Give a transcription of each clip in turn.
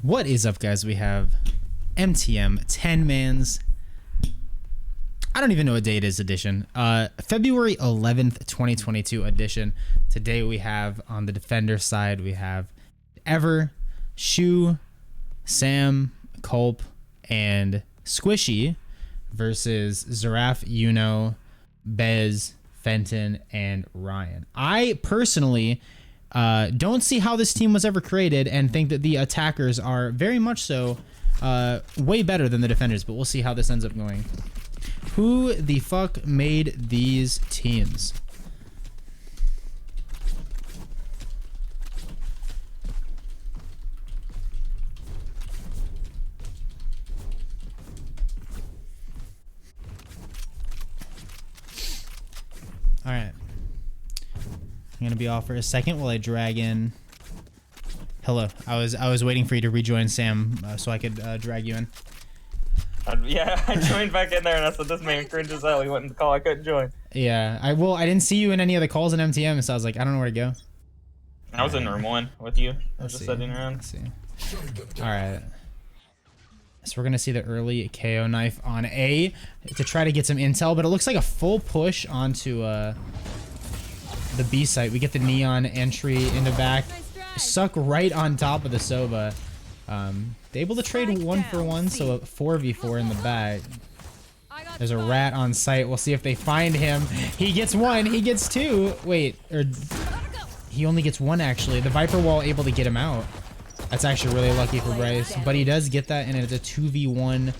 What is up, guys? We have MTM 10 Mans. I don't even know what day it is edition. February 11th, 2022 edition. Today we have on the defender side, we have Ever, Shu, Sam, Culp, and Squishy versus Zeraf, Yuno, Bez, Fenton, and Ryan. I personally don't see how this team was ever created and think that the attackers are very much so way better than the defenders, but we'll see how this ends up going. Who the fuck made these teams? All right. I'm gonna be off for a second while I drag in. Hello. I was waiting for you to rejoin Sam so I could drag you in. Yeah, I joined back in there and I said, this man cringes out. He went in the call. I couldn't join. Yeah. I didn't see you in any of the calls in MTM, so I was like, I don't know where to go. I was in room 1 with you. I was Let's just see. sitting around. Let's see. All right. So we're gonna see the early KO knife on A to try to get some intel, but it looks like a full push onto the B site. We get the neon entry in the back, suck right on top of the Sova. They're able to trade 1-for-1, so a 4v4 in the back. There's a rat on site. We'll see if they find him. He gets 1. He gets 2. Wait, or he only gets 1 actually. The Viper wall able to get him out. That's actually really lucky for Bryce, but he does get that, and it's a 2v1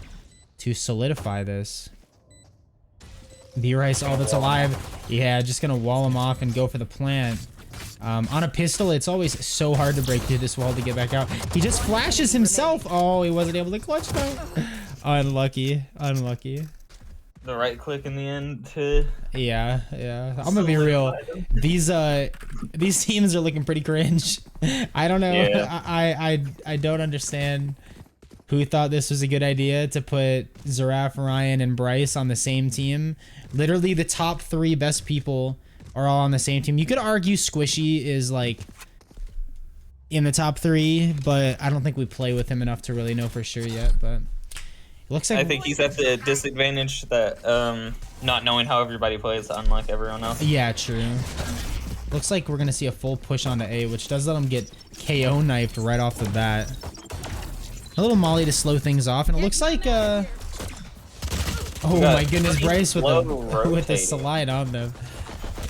to solidify this. B-Rice, all that's alive. Yeah, just gonna wall him off and go for the plant. On a pistol, it's always so hard to break through this wall to get back out. He just flashes himself. Oh, he wasn't able to clutch though. Unlucky. Unlucky. The right click in the end to... Yeah. I'm gonna be real. These teams are looking pretty cringe. I don't know. Yeah. I don't understand who thought this was a good idea to put Zeraf, Ryan, and Bryce on the same team. Literally the top 3 best people are all on the same team. You could argue Squishy is like in the top 3, but I don't think we play with him enough to really know for sure yet. But it looks like I think he's at the disadvantage that not knowing how everybody plays, unlike everyone else. Yeah, true. Looks like we're gonna see a full push onto A, which does let him get KO knifed right off the bat. A little molly to slow things off, and it looks like oh my goodness, Bryce with the slide on them.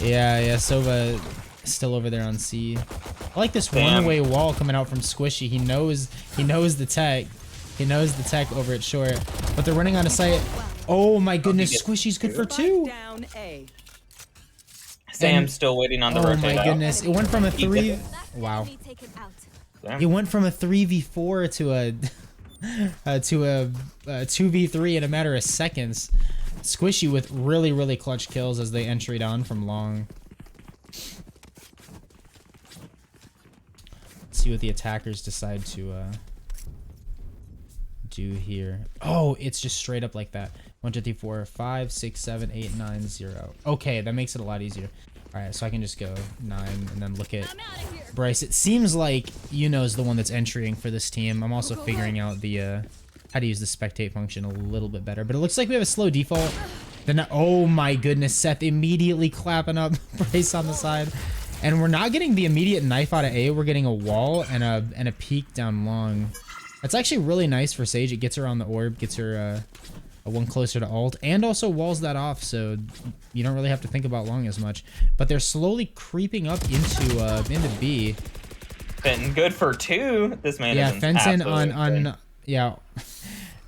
Yeah, Sova still over there on C. I like this one-way wall coming out from Squishy. He knows the tech. He knows the tech over at short, but they're running on a site. Oh my goodness, Squishy's good for 2. Sam's still waiting on the rotate. Oh my goodness, it went from a 3. Wow. It went from a 3v4 to a 2v3 in a matter of seconds. Squishy with really clutch kills as they enteried on from long. Let's see what the attackers decide to do here. Oh, it's just straight up like that. 1, 2, 3, 4, 5, 6, 7, 8, 9, 0. Okay, that makes it a lot easier. All right, so I can just go 9 and then look at Bryce. It seems like Yuno's the one that's entering for this team. I'm also figuring out the how to use the spectate function a little bit better, but it looks like we have a slow default. Then, oh my goodness, Seth immediately clapping up Bryce on the side, and we're not getting the immediate knife out of A. We're getting a wall and a peek down long. That's actually really nice for Sage. It gets her on the orb, gets her a 1 closer to ult, and also walls that off, so you don't really have to think about long as much. But they're slowly creeping up into B. Fenton good for 2. This man is Fenton on yeah.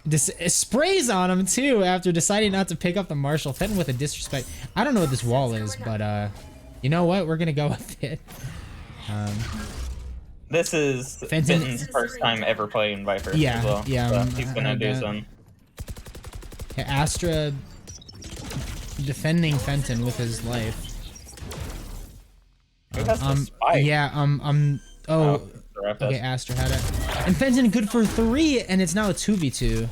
Sprays on him too after deciding not to pick up the Marshall. Fenton with a disrespect. I don't know what this wall is, but you know what? We're gonna go with it. This is Fenton's first time ever playing Viper. Yeah, as well. yeah. So he's gonna do some. Okay, Astra defending Fenton with his life. Who has the spike? Yeah, oh, okay, Astra had it. And Fenton good for 3, and it's now a 2v2.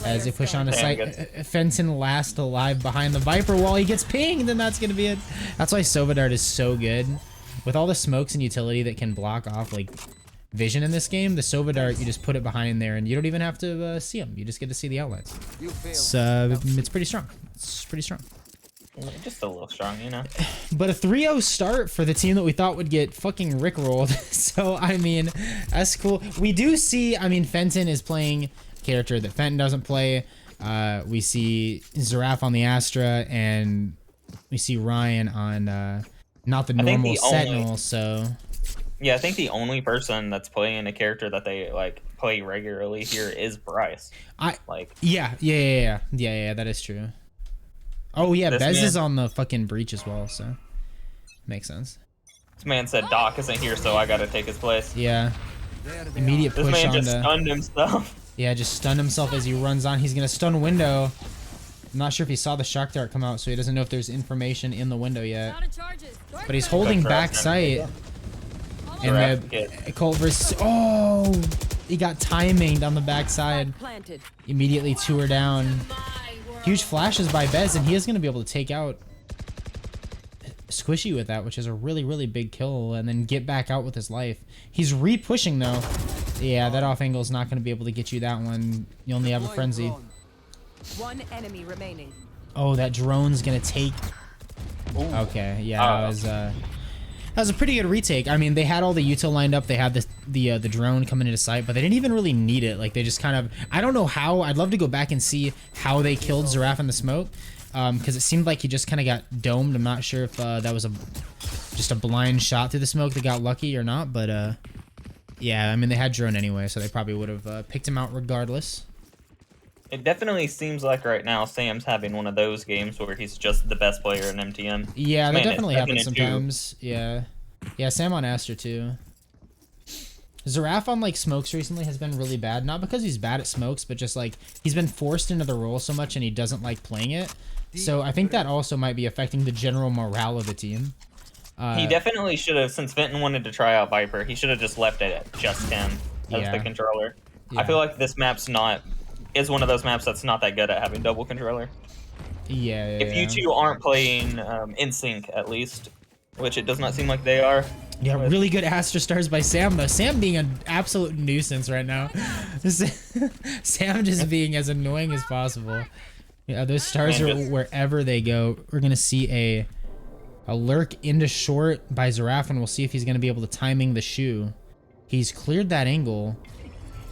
As they push on the site, Fenton last alive behind the Viper wall. He gets pinged, and that's gonna be it. That's why Sova Dart is so good. With all the smokes and utility that can block off like vision in this game. The Sova Dart, you just put it behind there, and you don't even have to see them. You just get to see the outlines. It's pretty strong. It's pretty strong. Just a little strong, you know. But a 3-0 start for the team that we thought would get fucking rickrolled. So, I mean, that's cool. We do see, I mean, Fenton is playing a character that Fenton doesn't play. We see Xerath on the Astra, and we see Ryan on not the normal Sentinel, so... Yeah, I think the only person that's playing a character that they, like, play regularly here is Bryce. Yeah, that is true. Oh yeah, Bez is on the fucking breach as well, so makes sense. This man said Doc isn't here, so I gotta take his place. Yeah. Immediate push on the... This man just stunned himself. Yeah, just stunned himself as he runs on. He's gonna stun window. I'm not sure if he saw the shock dart come out, so he doesn't know if there's information in the window yet. But he's holding back sight. And the Colt versus... Oh! He got timinged on the backside. Immediately 2 are down. Huge flashes by Bez, and he is going to be able to take out Squishy with that, which is a really, really big kill, and then get back out with his life. He's re-pushing, though. Yeah, that off angle is not going to be able to get you that one. You only have a frenzy. One enemy remaining. Oh, that drone's going to take... Okay, yeah, that was a pretty good retake. I mean, they had all the util lined up. They had the drone coming into sight, but they didn't even really need it. Like, they just kind of... I don't know how. I'd love to go back and see how they killed Xerath in the smoke, because it seemed like he just kind of got domed. I'm not sure if that was just a blind shot through the smoke that got lucky or not, but yeah, I mean, they had drone anyway, so they probably would have picked him out regardless. It definitely seems like right now Sam's having one of those games where he's just the best player in MTM. Yeah, that definitely happens sometimes. Yeah. Yeah, Sam on Aster too. Xerath on like smokes recently has been really bad. Not because he's bad at smokes, but just like he's been forced into the role so much and he doesn't like playing it. So I think that also might be affecting the general morale of the team. He definitely should have, since Fenton wanted to try out Viper, he should have just left it at just him as the controller. Yeah. I feel like this map's is one of those maps that's not that good at having double controller. Yeah. If you two aren't playing in sync, at least, which it does not seem like they are. Yeah, really good Astra stars by Sam, though. Sam being an absolute nuisance right now. Sam just being as annoying as possible. Yeah, those stars are wherever they go. We're gonna see a lurk into short by Xerath, and we'll see if he's gonna be able to timing the shoe. He's cleared that angle.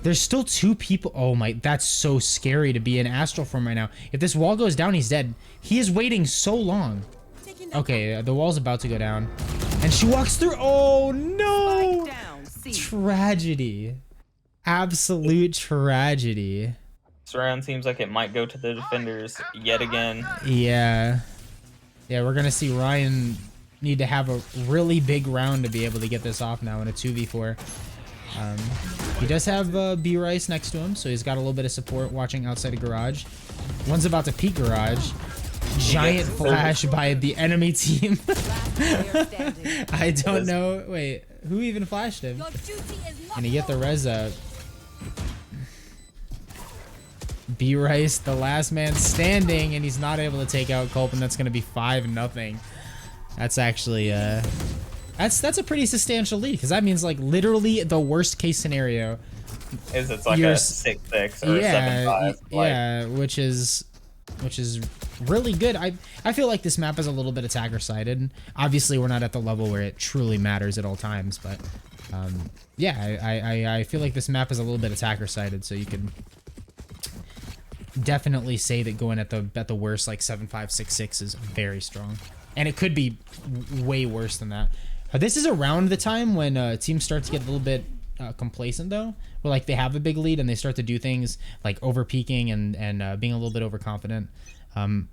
There's still 2 people. Oh my, that's so scary to be in astral form right now. If this wall goes down, he's dead. He is waiting so long. Okay, the wall's about to go down. And she walks through. Oh no! Tragedy. Absolute tragedy. This round seems like it might go to the defenders yet again. Yeah. Yeah, we're gonna see Ryan need to have a really big round to be able to get this off now in a 2v4. He does have B-Rice next to him, so he's got a little bit of support watching outside of garage. One's about to peek garage. Giant flash by the enemy team. I don't know. Wait, who even flashed him? Can he get the res up? B-Rice, the last man standing, and he's not able to take out Culp, and that's going to be 5-0. That's actually... That's a pretty substantial lead, because that means like literally the worst case scenario is it's like a 6-6 or 7-5. Yeah, which is really good. I feel like this map is a little bit attacker sided. Obviously, we're not at the level where it truly matters at all times, but yeah, I feel like this map is a little bit attacker sided, so you can definitely say that going at the worst like 7-5 6-6 is very strong, and it could be way worse than that. This is around the time when teams start to get a little bit complacent, though, where like they have a big lead and they start to do things like over peaking and being a little bit overconfident.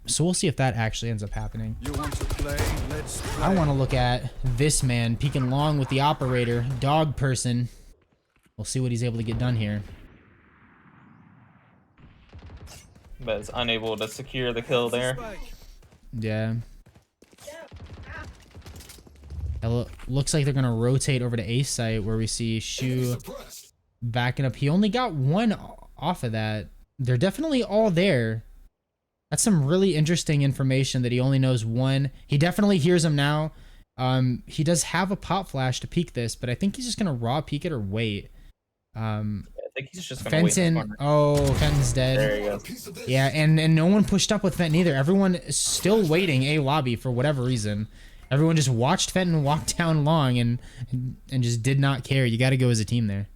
So we'll see if that actually ends up happening. You want to play? Let's play. I want to look at this man peeking long with the operator, dog person. We'll see what he's able to get done here. But is unable to secure the kill there. Yeah. It looks like they're going to rotate over to A site where we see Shu backing up. He only got 1 off of that. They're definitely all there. That's some really interesting information that he only knows 1. He definitely hears him now. He does have a pop flash to peek this, but I think he's just gonna raw peek it or wait. I think he's just gonna wait in the corner. Oh, Fenton's dead. There he goes. Yeah, and no one pushed up with Fenton either. Everyone is still waiting A lobby for whatever reason. Everyone just watched Fenton walk down long and just did not care. You got to go as a team there.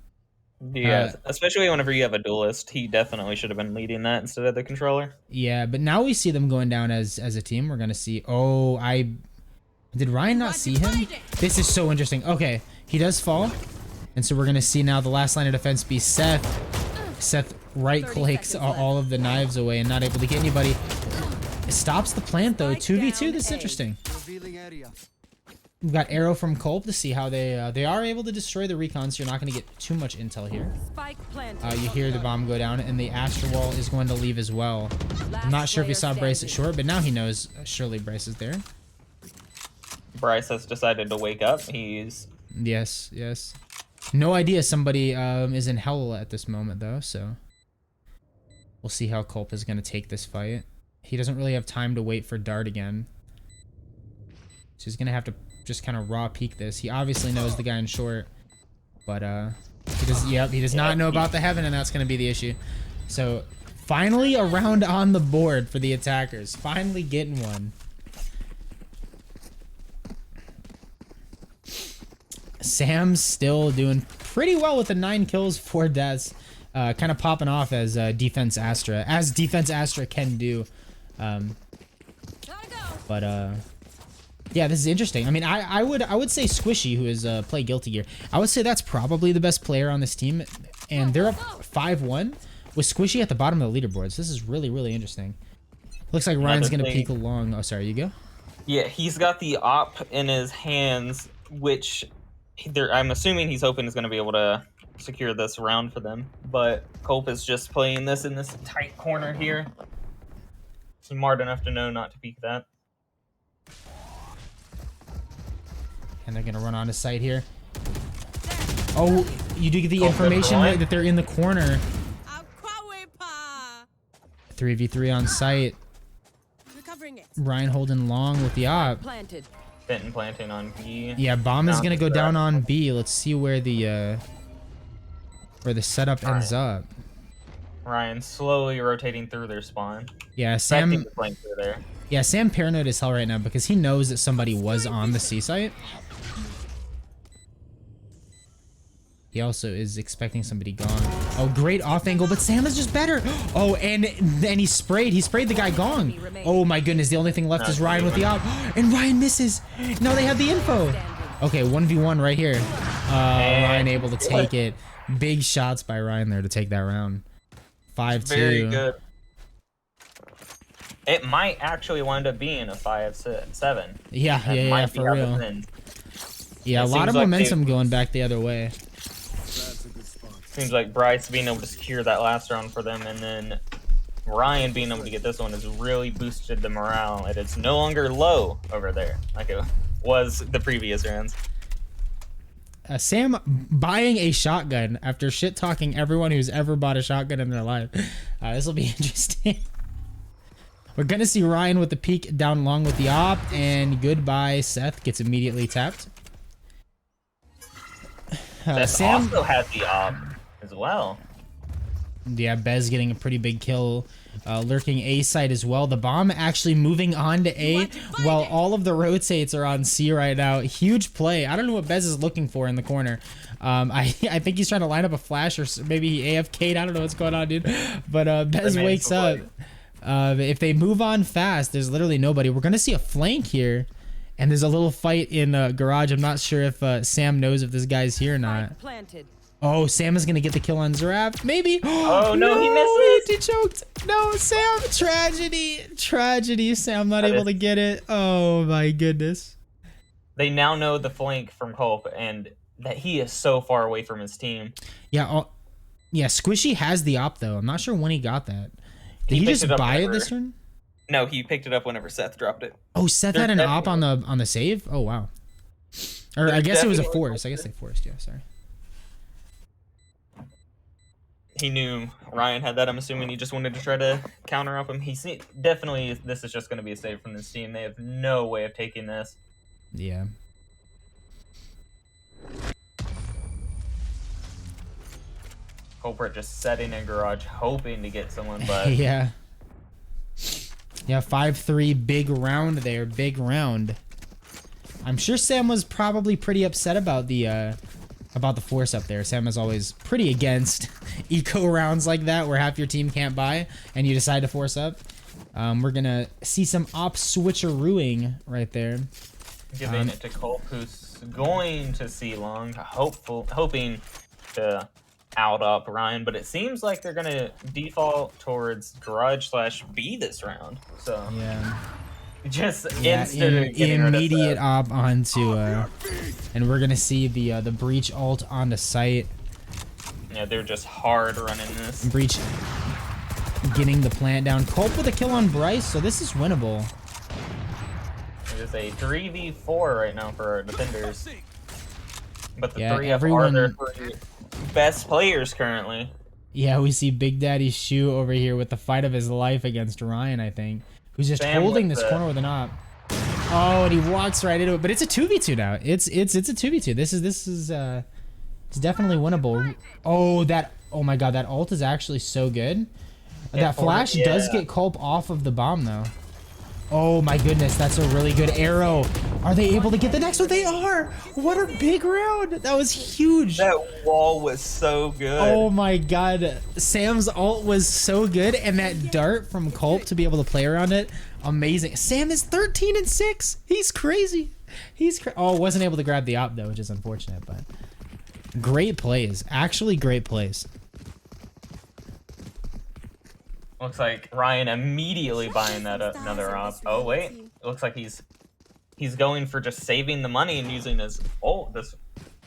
Yeah, especially whenever you have a duelist, he definitely should have been leading that instead of the controller. Yeah, but now we see them going down as a team. We're gonna see. Oh, did Ryan not see him? This is so interesting. Okay, he does fall, and so we're gonna see now the last line of defense be Seth. Seth right clicks all of the knives away and not able to get anybody. It stops the plant though. 2v2. This is interesting. We've got arrow from Culp to see how they are able to destroy the recon, so you're not going to get too much intel here. You hear the bomb go down, and the Astro Wall is going to leave as well. I'm not sure if he saw Bryce at short, but now he knows surely Bryce is there. Bryce has decided to wake up. Yes. No idea somebody is in hell at this moment though, so we'll see how Culp is going to take this fight. He doesn't really have time to wait for Dart again, so he's going to have to just kind of raw peek this. He obviously knows the guy in short, but he does not know about the heaven, and that's going to be the issue. So finally a round on the board for the attackers. Finally getting one. Sam's still doing pretty well with the 9 kills, 4 deaths. Kind of popping off as Defense Astra, as Defense Astra can do. Yeah, this is interesting. I mean, I would say Squishy, who is play Guilty Gear, I would say that's probably the best player on this team, and they're up 5-1 with Squishy at the bottom of the leaderboards. This is really, really interesting. Looks like Ryan's gonna peek along. Oh, sorry, you go. Yeah, he's got the op in his hands, which I'm assuming he's hoping is going to be able to secure this round for them. But Culp is just playing this in this tight corner here. Smart enough to know not to peek that. And they're going to run onto site here. Oh, you do get the information that they're in the corner. 3v3 on site. Ryan holding long with the op. Fenton planting on B. Yeah, bomb is gonna go down on B. Let's see where the setup ends up. Ryan slowly rotating through their spawn. Yeah, Sam. Through there. Yeah, Sam paranoid as hell right now because he knows that somebody was on the C site. He also is expecting somebody gone. Oh, great off angle, but Sam is just better. Oh, and then he sprayed the guy gone. Oh my goodness, the only thing left is Ryan with the op. And Ryan misses. Now they have the info. Okay, 1v1 right here. Ryan able to take it. Big shots by Ryan there to take that round. 5-2. Very good. It might actually wind up being a 5-7. Yeah, for real. Yeah, a lot of momentum going back the other way. Seems like Bryce being able to secure that last round for them, and then Ryan being able to get this one has really boosted the morale. It is no longer low over there like it was the previous rounds. Sam buying a shotgun after shit-talking everyone who's ever bought a shotgun in their life. This will be interesting. We're going to see Ryan with the peek down long with the op, and goodbye, Seth gets immediately tapped. Sam also had the op as well. Yeah, Bez getting a pretty big kill, lurking A site as well. The bomb actually moving on to A while all of the rotates are on C right now. Huge play. I don't know what Bez is looking for in the corner. I think he's trying to line up a flash, or maybe he AFK'd. I don't know what's going on, dude. But Bez wakes up. If they move on fast, there's literally nobody. We're gonna see a flank here. And there's a little fight in garage. I'm not sure if Sam knows if this guy's here or not. Oh, Sam is going to get the kill on Zeraf. Maybe. Oh, no, he misses. He choked. No, Sam. Tragedy. Tragedy. Sam not able to get it. Oh, my goodness. They now know the flank from Culp and that he is so far away from his team. Yeah. Yeah, Squishy has the op, though. I'm not sure when he got that. Did he just buy it this turn? No, he picked it up whenever Seth dropped it. Oh, Seth had an op on the save? Oh, wow. Or I guess it was a force. I guess they forced. Yeah, sorry. He knew Ryan had that. I'm assuming he just wanted to try to counter up him. Definitely this is just going to be a save from this team. They have no way of taking this. Yeah. Culprit just setting in garage, hoping to get someone, but yeah. Yeah, 5-3, big round there, big round. I'm sure Sam was probably pretty upset about the force up there. Sam is always pretty against eco rounds like that where half your team can't buy and you decide to force up. We're gonna see some op switcherooing right there. Giving it to Culp, who's going to see long, hoping to out up Ryan, but it seems like they're gonna default towards garage / B this round. So yeah, just immediate op onto and we're gonna see the breach ult onto site. Yeah, they're just hard running this. Breach getting the plant down. Culp with a kill on Bryce, so this is winnable. It is a 3v4 right now for our defenders. But the three of everyone... are their 3 best players currently. Yeah, we see Big Daddy Shu over here with the fight of his life against Ryan, I think. Who's just holding this corner with an op. Oh, and he walks right into it. But it's a 2v2 now. It's a 2v2. This is it's definitely winnable. Oh my god, that ult is actually so good. That flash does get Culp off of the bomb though. Oh my goodness, that's a really good arrow. Are they able to get the next one? They are! What a big round! That was huge. That wall was so good. Oh my god. Sam's ult was so good, and that dart from Culp to be able to play around it, amazing. Sam is 13-6. He's crazy. Oh, wasn't able to grab the op though, which is unfortunate, but great plays. Actually great plays. Looks like Ryan immediately buying that another op. Oh wait, it looks like he's going for just saving the money and using his ult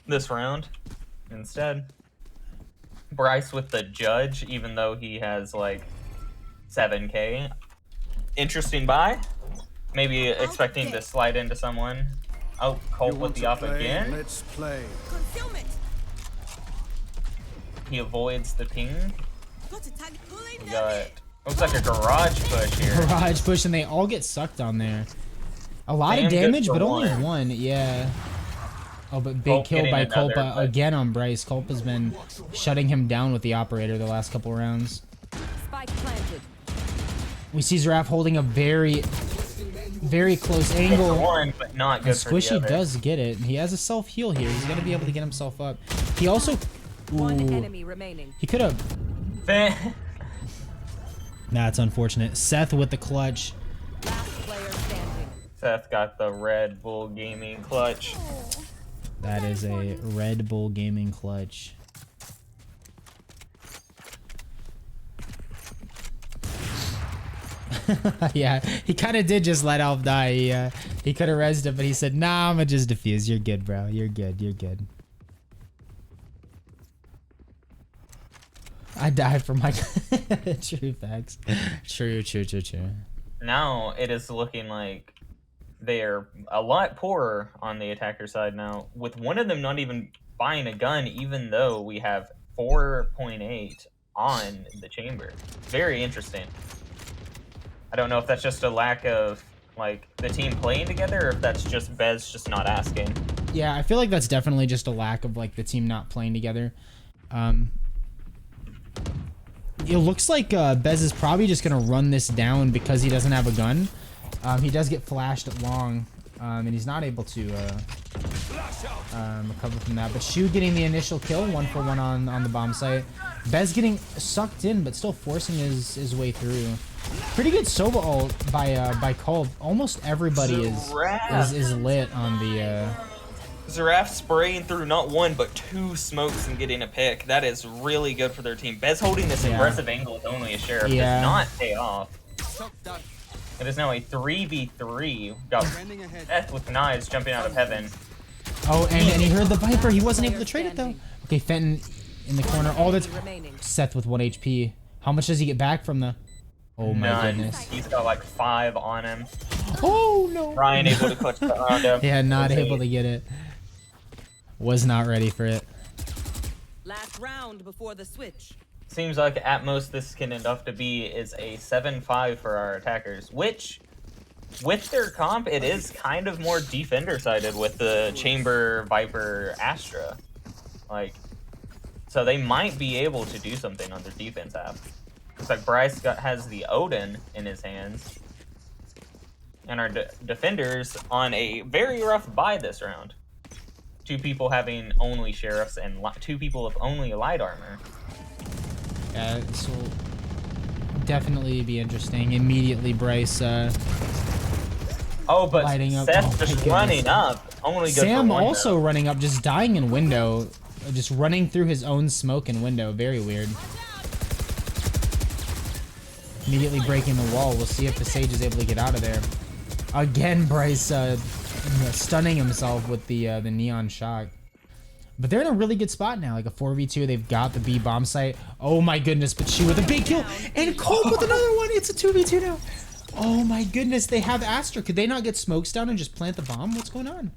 this round instead. Bryce with the judge, even though he has like 7k. Interesting buy. Maybe expecting to slide into someone. Oh, Culp with the op again. Let's play. He avoids the ping. We got, looks like a garage push here. Garage push, and they all get sucked on there. A lot of damage, but only one. Yeah. Oh, but big kill by Culp again on Bryce. Culp has been shutting him down with the operator the last couple rounds. Spike planted. We see Zeraf holding a very close angle. One, but not good for Squishy the other. does get it. He has a self heal here. He's gonna be able to get himself up. He also. One enemy remaining. He could have. That's unfortunate. Seth with the clutch. Last player standing. Seth got the Red Bull Gaming clutch. That is a Red Bull Gaming clutch. Yeah, he kind of did just let Alf die. He could have rezzed it, but he said, "Nah, I'ma just defuse. You're good, bro. You're good. You're good." I died for my true facts. True. Now it is looking like they're a lot poorer on the attacker side now, with one of them not even buying a gun, even though we have 4.8 on the chamber. Very interesting. I don't know if that's just a lack of like the team playing together, or if that's just Bez just not asking. Yeah, I feel like that's definitely just a lack of like the team not playing together. It looks like Bez is probably just gonna run this down because he doesn't have a gun. He does get flashed at long, and he's not able to recover from that. But Shu getting the initial kill, 1-for-1 on the bomb site. Bez getting sucked in, but still forcing his way through. Pretty good Sova ult by Culp. Almost everybody is lit on the. Zeraf spraying through not one but 2 smokes and getting a pick. That is really good for their team. Bez holding this aggressive angle with only a sheriff does not pay off. It is now a 3v3. Got Seth with knives jumping out of heaven. Oh, and he heard the Viper. He wasn't able to trade it though. Okay, Fenton in the corner. Oh, that's Seth with 1 HP. How much does he get back from the? Oh my goodness. He's got like 5 on him. Oh no. Ryan able to clutch the around him. Yeah, not able to get it. Was not ready for it. Last round before the switch. Seems like at most this can end up to be is a 7-5 for our attackers, which with their comp it is kind of more defender sided with the Chamber, Viper, Astra. Like So they might be able to do something on their defense half. Looks like Bryce has the Odin in his hands. And our defenders on a very rough buy this round. 2 people having only sheriffs and 2 people with only light armor. Yeah, this will definitely be interesting. Immediately, Bryce. Oh, but lighting up. Seth's just running up. Only good Sam for one, also though. running up, just dying in window, just running through his own smoke and window. Very weird. Immediately breaking the wall. We'll see if the Sage is able to get out of there. Again, Bryce stunning himself with the neon shock. But they're in a really good spot now, like a 4v2. They've got the B bomb site. Oh my goodness, but she with a big kill. And Colt with another one. It's a 2v2 now. Oh my goodness, they have Astra. Could they not get smokes down and just plant the bomb? What's going on?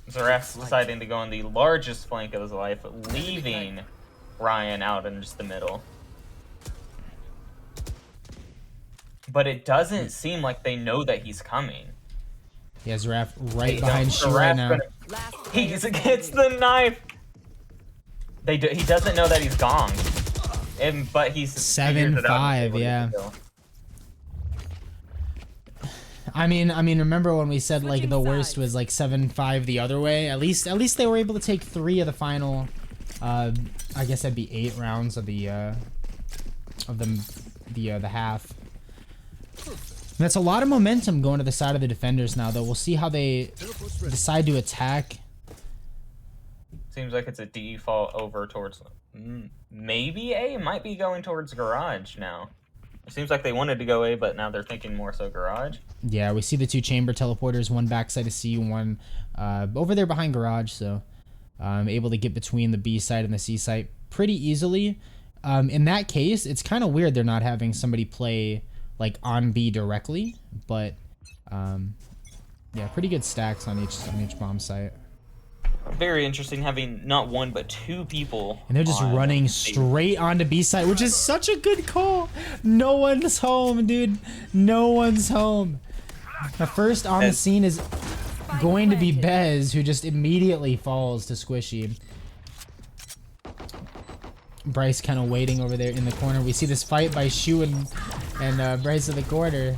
Zaref's deciding to go on the largest flank of his life, leaving Ryan out in just the middle. But it doesn't seem like they know that he's coming. He has Zaref right behind Shu right now. He gets the knife. He doesn't know that he's gonged. But he's 7-5, yeah. I mean, remember when we said like the worst was like 7-5 the other way? At least they were able to take 3 of the final. I guess that'd be 8 rounds of the half. That's a lot of momentum going to the side of the defenders now, though. We'll see how they decide to attack. Seems like it's a default over towards maybe A. Might be going towards garage now. It seems like they wanted to go A, but now they're thinking more so garage. Yeah, we see the 2 chamber teleporters, one backside of C, one over there behind garage. So able to get between the B side and the C side pretty easily. In that case, it's kind of weird they're not having somebody play like on B directly, but yeah, pretty good stacks on each bomb site. Very interesting having not 1 but 2 people. And they're just running straight onto B site, which is such a good call. No one's home, dude. No one's home. The first on the scene is going to be Bez, who just immediately falls to Squishy. Bryce kind of waiting over there in the corner. We see this fight by Shu and Bryce in the corner.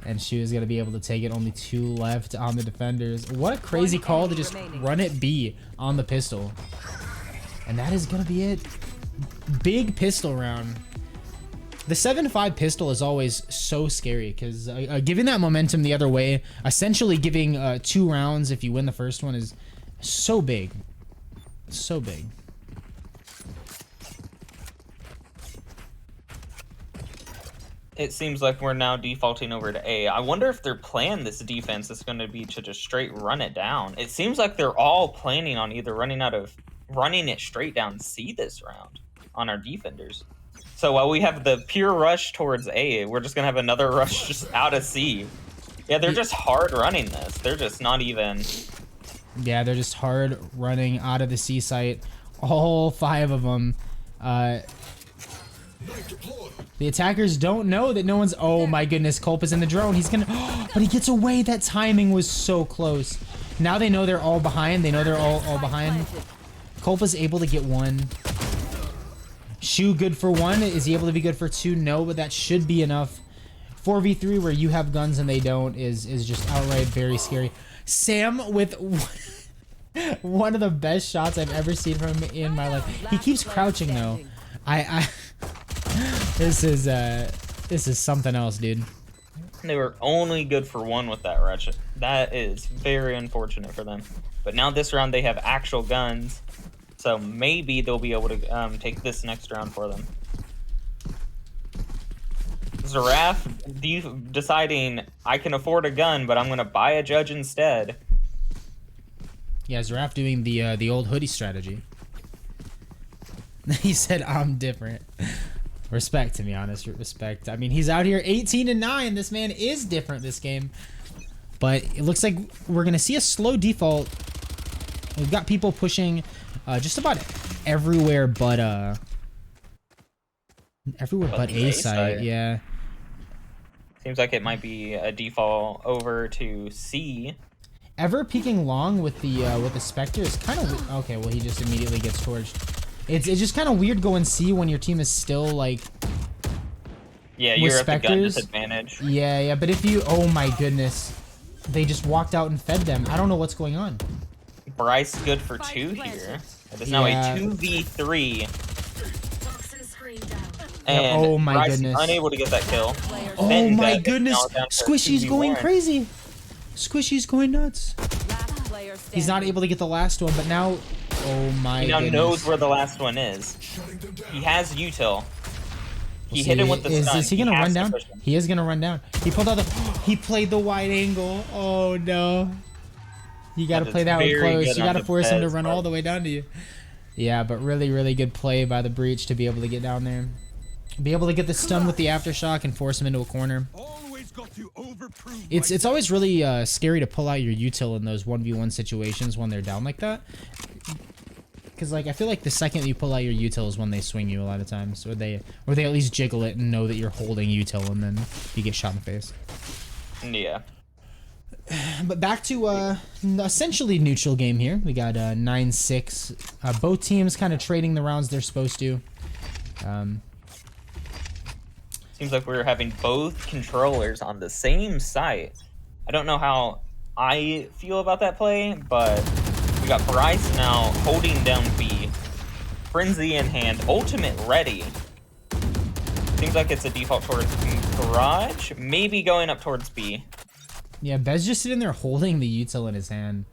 And Shu is going to be able to take it. Only 2 left on the defenders. What a crazy call to just run it B on the pistol. And that is going to be it. Big pistol round. The 7.5 pistol is always so scary because giving that momentum the other way, essentially giving 2 rounds if you win the first one is so big. So big. It seems like we're now defaulting over to A. I wonder if their plan this defense is going to be to just straight run it down. It seems like they're all planning on either running it straight down C this round on our defenders. So while we have the pure rush towards A, we're just going to have another rush just out of C. Yeah, they're just hard running this. They're just not even... Yeah, they're just hard running out of the C site. All 5 of them. The attackers don't know that no one's... Oh my goodness, Culp is in the drone. He's gonna... But he gets away. That timing was so close. Now they know they're all behind. They know they're all behind. Culp is able to get 1. Shu good for 1. Is he able to be good for 2? No, but that should be enough. 4v3 where you have guns and they don't is just outright very scary. Sam with one of the best shots I've ever seen from him in my life. He keeps crouching though. This is something else, dude. They were only good for 1 with that rush. That is very unfortunate for them. But now this round they have actual guns, so maybe they'll be able to take this next round for them. Zaref deciding I can afford a gun, but I'm gonna buy a judge instead. Yeah, Zaref doing the old hoodie strategy. He said I'm different. Respect, to be honest. Respect. I mean, he's out here 18-9. This man is different this game. But it looks like we're gonna see a slow default. We've got people pushing just about everywhere but A site. Yeah. Seems like it might be a default over to C. Ever peeking long with the Spectre is kind of okay. Well, he just immediately gets torched. It's just kind of weird going C when your team is still like. Yeah, you're at the gun disadvantage. Yeah. But if you, oh my goodness, they just walked out and fed them. I don't know what's going on. Bryce good for 2 here. It is now a 2v3. And oh my Bryce goodness, unable to get that kill. Oh my goodness, Squishy's going crazy. Squishy's going nuts. He's not able to get the last one, but now, oh my goodness. He now knows where the last one is. He has util. He hit him with the stun. Is he gonna run down? He is gonna run down. He pulled out the. He played the wide angle. Oh no. You gotta play that one close. You gotta force him to run all the way down to you. Yeah, but really good play by the Breach to be able to get down there. Be able to get the stun with the aftershock and force him into a corner. It's always really scary to pull out your util in those 1v1 situations when they're down like that. Because like I feel like the second you pull out your util is when they swing you a lot of times, or they at least jiggle it and know that you're holding util, and then you get shot in the face. Yeah. But back to essentially neutral game here. We got 9-6. Both teams kind of trading the rounds they're supposed to. Seems like we're having both controllers on the same site. I don't know how I feel about that play, but we got Bryce now holding down B. Frenzy in hand, ultimate ready. Seems like it's a default towards garage, maybe going up towards B. Yeah, Bez just sitting there holding the util in his hand,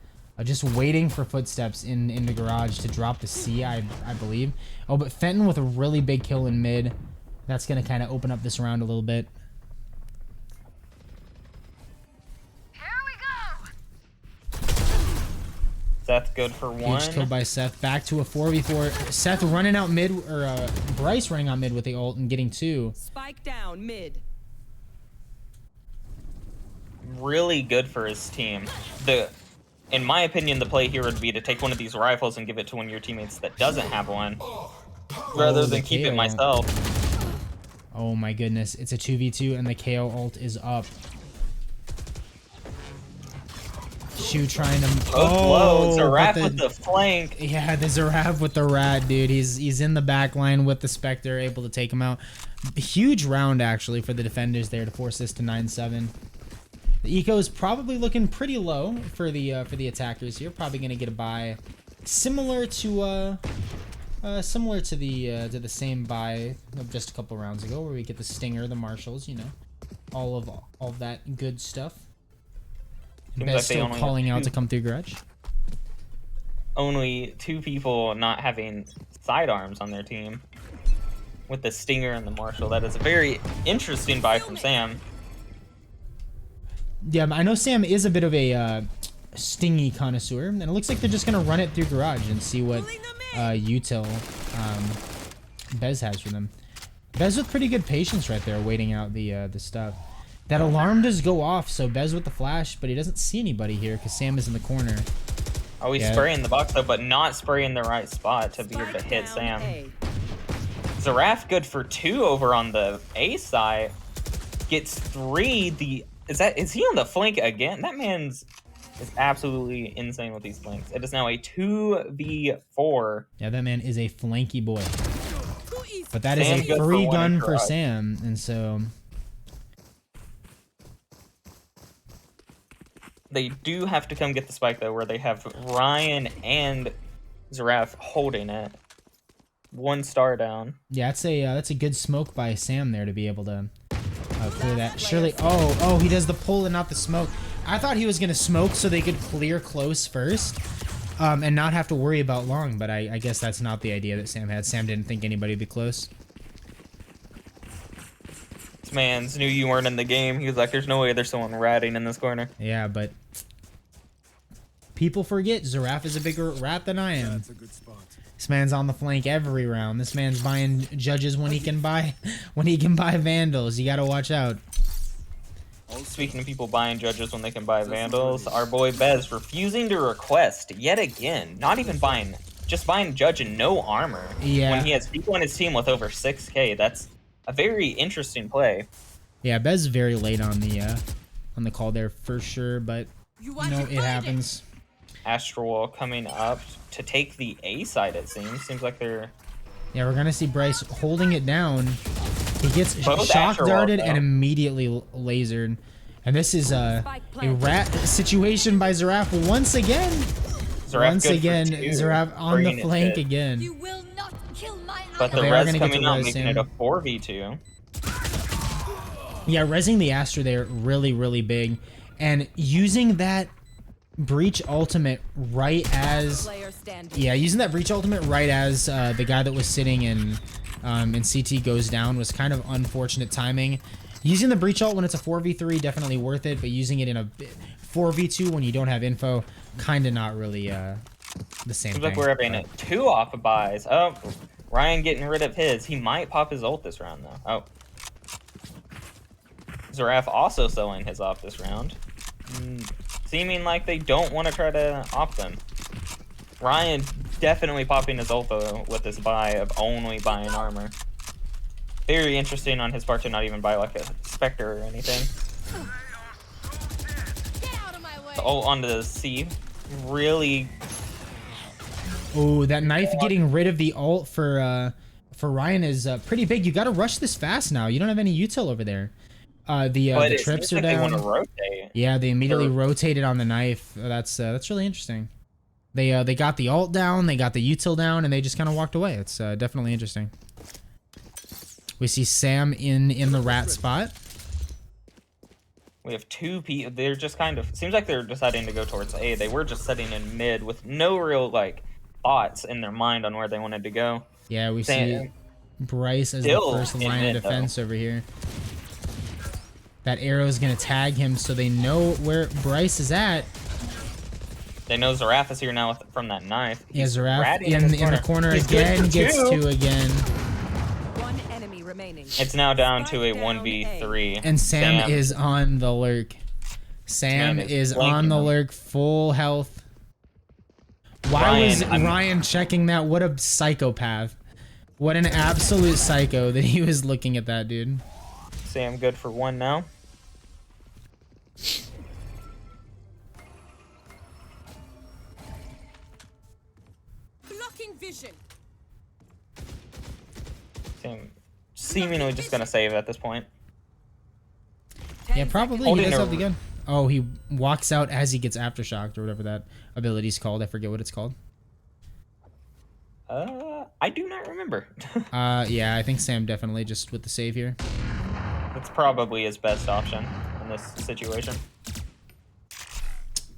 just waiting for footsteps in the garage to drop the C, I believe. Oh, but Fenton with a really big kill in mid. That's going to kind of open up this round a little bit. Here we go. Seth good for 1. Huge kill by Seth. Back to a 4v4. Seth running out mid, or Bryce running out mid with the ult and getting 2. Spike down mid. Really good for his team. In my opinion, the play here would be to take one of these rifles and give it to one of your teammates that doesn't have one, rather than keep it myself. Oh my goodness, it's a 2v2 and the KO ult is up. Shu trying to... Oh, Zaraf with the flank. Yeah, the Zaraf with the rat, dude. He's in the back line with the Spectre, able to take him out. Huge round, actually, for the defenders there to force this to 9-7. The eco is probably looking pretty low for the attackers here. Probably gonna get a buy, similar to the same buy of just a couple rounds ago, where we get the Stinger, the Marshals, you know, all of that good stuff. Best still calling out to come through garage. Only 2 people not having sidearms on their team, with the Stinger and the Marshal. That is a very interesting buy from Sam. Yeah, I know Sam is a bit of a stingy connoisseur, and it looks like they're just gonna run it through garage and see what util Bez has for them. Bez with pretty good patience right there, waiting out the stuff. That alarm does go off, so Bez with the flash, but he doesn't see anybody here because Sam is in the corner. Oh, he's spraying the box though, but not spraying the right spot to be able to hit Sam. Zaraf good for 2 over on the A side. Gets 3. Is he on the flank again? That man's is absolutely insane with these flanks. It is now a 2v4. Yeah, that man is a flanky boy. But that is a free gun for Sam, and so they do have to come get the spike though, where they have Ryan and Zaraf holding it. 1 star down. Yeah, that's a good smoke by Sam there to be able to clear that. Surely, oh, he does the pull and not the smoke. I thought he was gonna smoke so they could clear close first, and not have to worry about long. But I guess that's not the idea that Sam had. Sam didn't think anybody would be close. This man's knew you weren't in the game. He was like, "There's no way there's someone ratting in this corner." Yeah, but people forget Zaraf is a bigger rat than I am. That's a good spot. This man's on the flank every round. This man's buying judges when he can buy vandals. You gotta watch out. Speaking of people buying judges when they can buy vandals, our boy Bez refusing to request yet again. Not even buying, just buying judge and no armor. Yeah. When he has people on his team with over 6K, that's a very interesting play. Yeah, Bez very late on the call there for sure, but You know, it happens. Astral coming up to take the A side, it seems. Seems like they're... Yeah, we're going to see Bryce holding it down. He gets Both shock darted Astral, and immediately lasered. And this is a rat situation by Xerath once again. Once again, Xerath on the flank again. You will not kill my But the res coming out making it a 4v2. Yeah, resing the Astra there really, really big. And using that breach ultimate right as... Yeah, using that breach ultimate right as the guy that was sitting in CT goes down was kind of unfortunate timing. Using the breach ult when it's a 4v3, definitely worth it, but using it in a 4v2 when you don't have info, kind of not really the same thing. Seems like we're having 2 off of buys. Oh, Ryan getting rid of his. He might pop his ult this round, though. Oh. Xerath also selling his off this round. Seeming like they don't want to try to off them. Ryan definitely popping his ult, though, with this buy of only buying armor. Very interesting on his part to not even buy like a Spectre or anything. The ult onto the C. Really... Oh, that knife getting rid of the ult for Ryan is pretty big. You got to rush this fast now. You don't have any util over there. The trips are down. They rotate. Yeah, they immediately rotated on the knife. That's really interesting. They got the ult down, they got the util down, and they just kind of walked away. It's definitely interesting. We see Sam in the rat spot. We have 2 people. They're just kind of... Seems like they're deciding to go towards A. They were just sitting in mid with no real, like, thoughts in their mind on where they wanted to go. Yeah, we see Bryce as the first line of defense over here. That arrow is going to tag him, so they know where Bryce is at. They know Xerath is here now from that knife. Yeah, Xerath in the corner again, gets 2 again. One enemy remaining. It's now down to a 1v3. And Sam is on the lurk. Sam is on the lurk, full health. Why was Ryan checking that? What a psychopath. What an absolute psycho that he was looking at that, dude. Sam good for 1 now. Blocking vision. Sam seemingly just gonna save at this point. Yeah, probably. He does have the gun. Oh, he walks out as he gets aftershocked or whatever that ability's called. I forget what it's called. I do not remember. Yeah, I think Sam definitely just with the save here. That's probably his best option in this situation.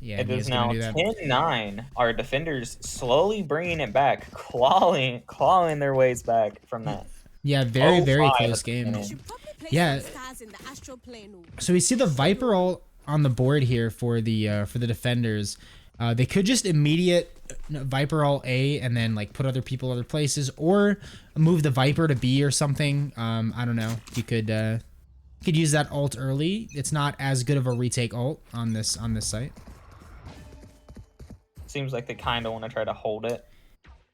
Yeah, it is now 10-9. Our defenders slowly bringing it back, clawing their ways back from that. Yeah, very close game. Yeah. So we see the Viper ult on the board here for the defenders. They could just immediate Viper ult A and then like put other people other places, or move the Viper to B or something. I don't know. You could use that ult early. It's not as good of a retake ult on this site. Seems like they kind of want to try to hold it.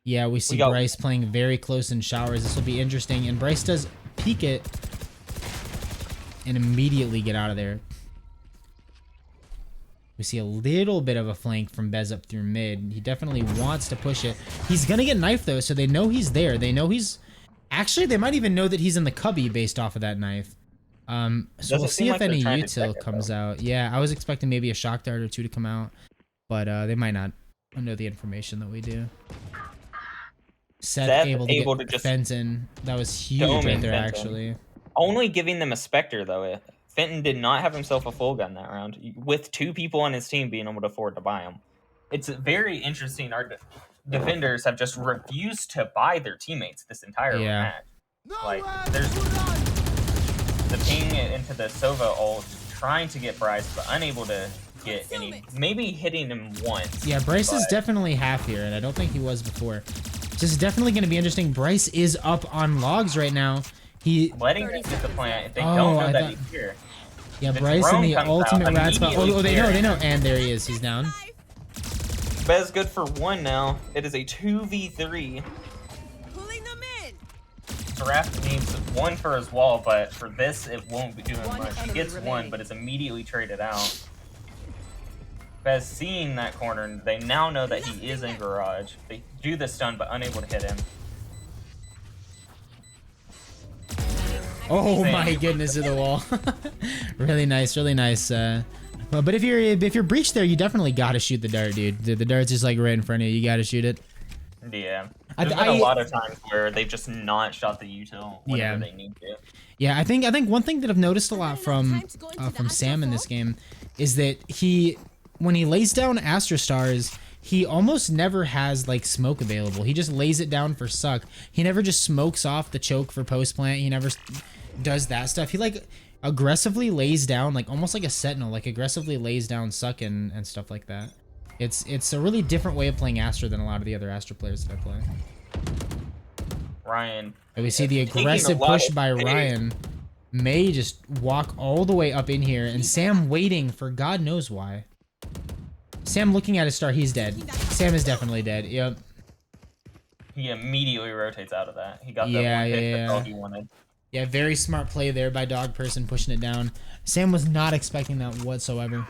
Yeah, we see Bryce playing very close in showers. This will be interesting. And Bryce does peek it and immediately get out of there. We see a little bit of a flank from Bez up through mid. He definitely wants to push it. He's going to get knifed, though, so they know he's there. They know he's... Actually, they might even know that he's in the cubby based off of that knife. So we'll see if any util comes out. Yeah, I was expecting maybe a shock dart or 2 to come out, but they might not know the information that we do. Seth able to get fence in. That was huge right there, actually. Only giving them a Spectre, though. Fenton did not have himself a full gun that round, with 2 people on his team being able to afford to buy him. It's very interesting. Our defenders have just refused to buy their teammates this entire match. Like, there's the ping into the Sova ult, trying to get Bryce, but unable to get any. Maybe hitting him once. Yeah, Bryce is definitely half here, and I don't think he was before. This is definitely going to be interesting. Bryce is up on logs right now. He letting them get the plant. If they don't know that he's here. Yeah, Bryce in the ultimate rat spot. Oh, they know. And there he is. He's down. Bez good for 1 now. It is a 2v3. Pulling them in. Xerath needs 1 for his wall, but for this, it won't be doing much. He gets 1, but it's immediately traded out. Bez seeing that corner, they now know that he is in garage. They do the stun, but unable to hit him. Oh my goodness, to the wall. Really nice, really nice. Well, but if you're breached there, you definitely gotta shoot the dart, dude. The dart's just like right in front of you. You gotta shoot it. Yeah. There's been a lot of times where they've just not shot the util whenever they need to. Yeah, I think one thing that I've noticed a lot from Sam in this game is that when he lays down Astra Stars, he almost never has like smoke available. He just lays it down for suck. He never just smokes off the choke for post plant. He never does that stuff. He like aggressively lays down, like almost like a sentinel, like aggressively lays down suck and stuff like that. It's a really different way of playing Astra than a lot of the other Astra players that I play. Ryan. And we see the aggressive push by Ryan. May just walk all the way up in here, and Sam waiting for God knows why. Sam looking at his star, he's dead. Sam is definitely dead. Yep. He immediately rotates out of that. He got that one hit, that's all he wanted. Yeah, very smart play there by Dog Person pushing it down. Sam was not expecting that whatsoever.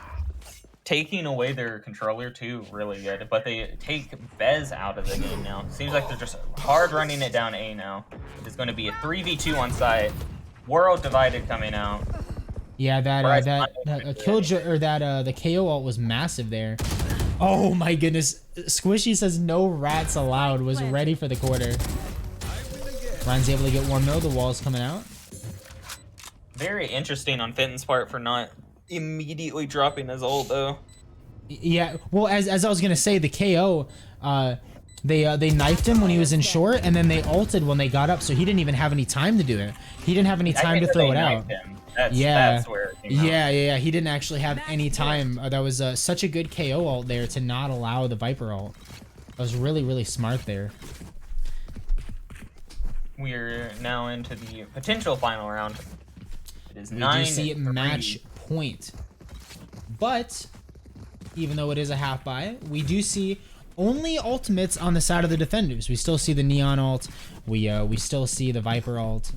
Taking away their controller too, really good. But they take Bez out of the game now. Seems like they're just hard running it down A now. It's going to be a 3v2 on site. World Divided coming out. Yeah, the KO ult was massive there. Oh my goodness. Squishy says no rats allowed, was ready for the quarter. Ryan's able to get one though, the wall's coming out. Very interesting on Fenton's part for not immediately dropping his ult though. Yeah, well, as I was gonna say, the KO, they knifed him when he was in short, and then they ulted when they got up, so he didn't even have any time to do it. He didn't have any time to throw it out. That's where it came out. He didn't actually have any time. That was such a good KO ult there to not allow the Viper ult. That was really, really smart there. We're now into the potential final round. It is 9-3. We do see it match point. But, even though it is a half buy, we do see only ultimates on the side of the defenders. We still see the Neon ult. We still see the Viper ult.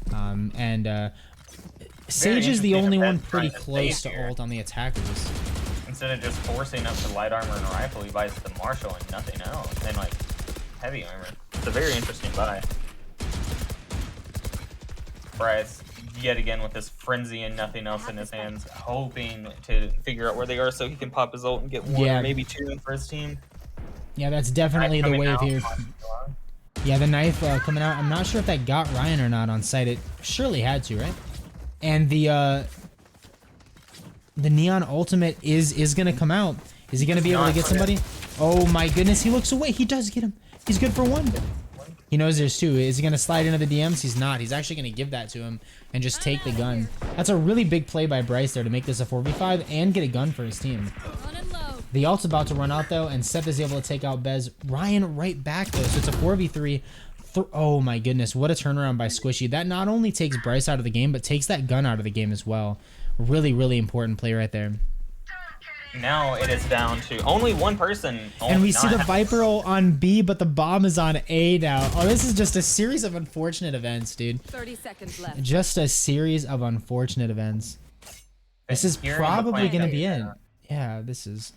Sage is the only one pretty close to ult on the attackers. Instead of just forcing up the light armor and rifle, he buys the Marshall and nothing else. And like heavy armor. It's a very interesting buy. Bryce, yet again with this frenzy and nothing else in his hands, hoping to figure out where they are so he can pop his ult and get one or maybe two in for his team. Yeah, that's definitely the wave here. Yeah, the knife coming out. I'm not sure if that got Ryan or not on site. It surely had to, right? And the Neon ultimate is gonna come out. Is he gonna be able to get somebody? Oh my goodness, he looks away. He does get him. He's good for one. He knows there's two. Is he gonna slide into the DMs? He's not. He's actually gonna give that to him and just take the gun. That's a really big play by Bryce there to make this a 4v5 and get a gun for his team. The ult's about to run out though, and Seth is able to take out Bez. Ryan right back though, so it's a 4v3. Oh my goodness, what a turnaround by Squishy. That not only takes Bryce out of the game, but takes that gun out of the game as well. Really, really important play right there. Now it is down to only one person. And we see the Viper ult on B, but the bomb is on A now. Oh, this is just a series of unfortunate events, dude. 30 seconds left. Just a series of unfortunate events. This is probably going to be it. Yeah, this is.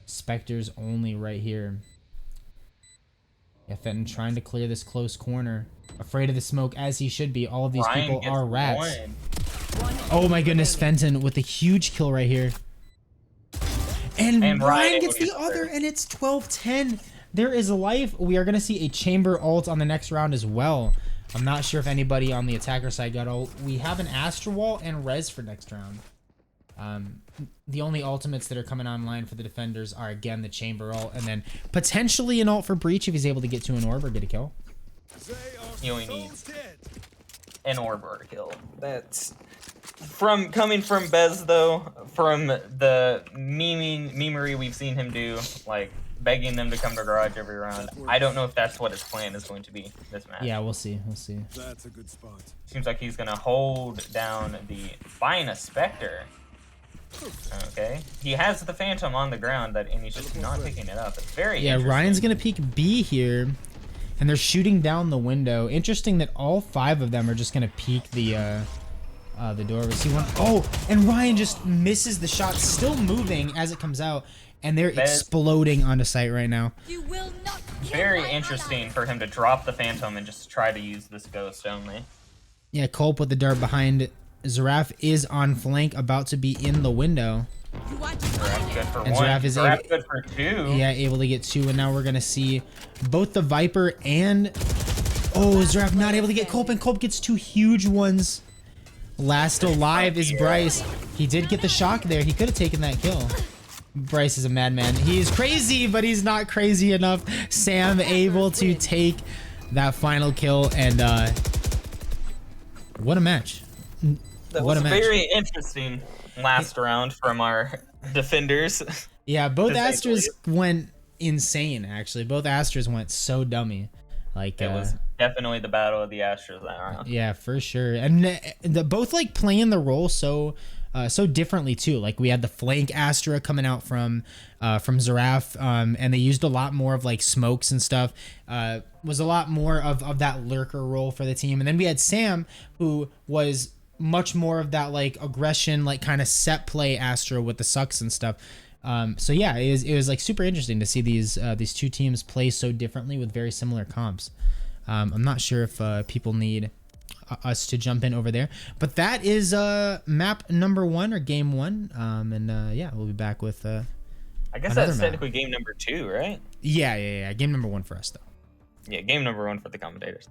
Spectres only right here. Yeah, Fenton trying to clear this close corner. Afraid of the smoke as he should be. All of these people are rats. Oh my goodness, Fenton with a huge kill right here. And Ryan gets the other, and it's 12-10. There is life. We are going to see a chamber ult on the next round as well. I'm not sure if anybody on the attacker side got ult. We have an Astra Wall and Res for next round. The only ultimates that are coming online for the defenders are, again, the chamber ult, and then potentially an ult for Breach if he's able to get to an orb or get a kill. He only needs an orb or a kill. That's coming from Bez though, from the memery we've seen him do, like begging them to come to garage every round. I don't know if that's what his plan is going to be this match. Yeah, we'll see. We'll see. That's a good spot. Seems like he's gonna hold down the buying a Spectre. Okay, he has the Phantom on the ground, and he's just not picking it up. It's very Ryan's gonna peek B here, and they're shooting down the window. Interesting that all 5 of them are just gonna peek the the door. We see one. Oh, and Ryan just misses the shot, still moving as it comes out, and they're exploding onto site right now. You will not kill Very my interesting ally. for him to drop the Phantom and just try to use this ghost only. Yeah, Culp with the dart behind. Zeraf is on flank, about to be in the window. You want to Zeraf good for And one. Zeraf is Zeraf good for two. Yeah, able to get 2, and now we're gonna see both the Viper and Zeraf not able to get Culp, and Culp gets 2 huge ones. Last alive is Bryce. He did get the shock there. He could have taken that kill. Bryce is a madman. He's crazy, but he's not crazy enough. Sam able to take that final kill, and what a match. That What was a match. very interesting last round from our defenders. Yeah, both To say the Astras least. went insane, actually. Both Astras went so dummy. Like, It was definitely the battle of the Astros that round. yeah, for sure. And both like playing the role so differently too. Like we had the flank Astra coming out from Zeraf, and they used a lot more of like smokes and stuff. Was a lot more of that lurker role for the team. And then we had Sam, who was much more of that like aggression, like kind of set play Astra with the sucks and stuff. So yeah, it was like super interesting to see these 2 teams play so differently with very similar comps. I'm not sure if people need us to jump in over there, but that is map number 1 or game 1. And yeah, we'll be back with I guess another that's map. technically game number 2, right? Yeah, game number 1 for us though. Yeah, game number 1 for the commentators.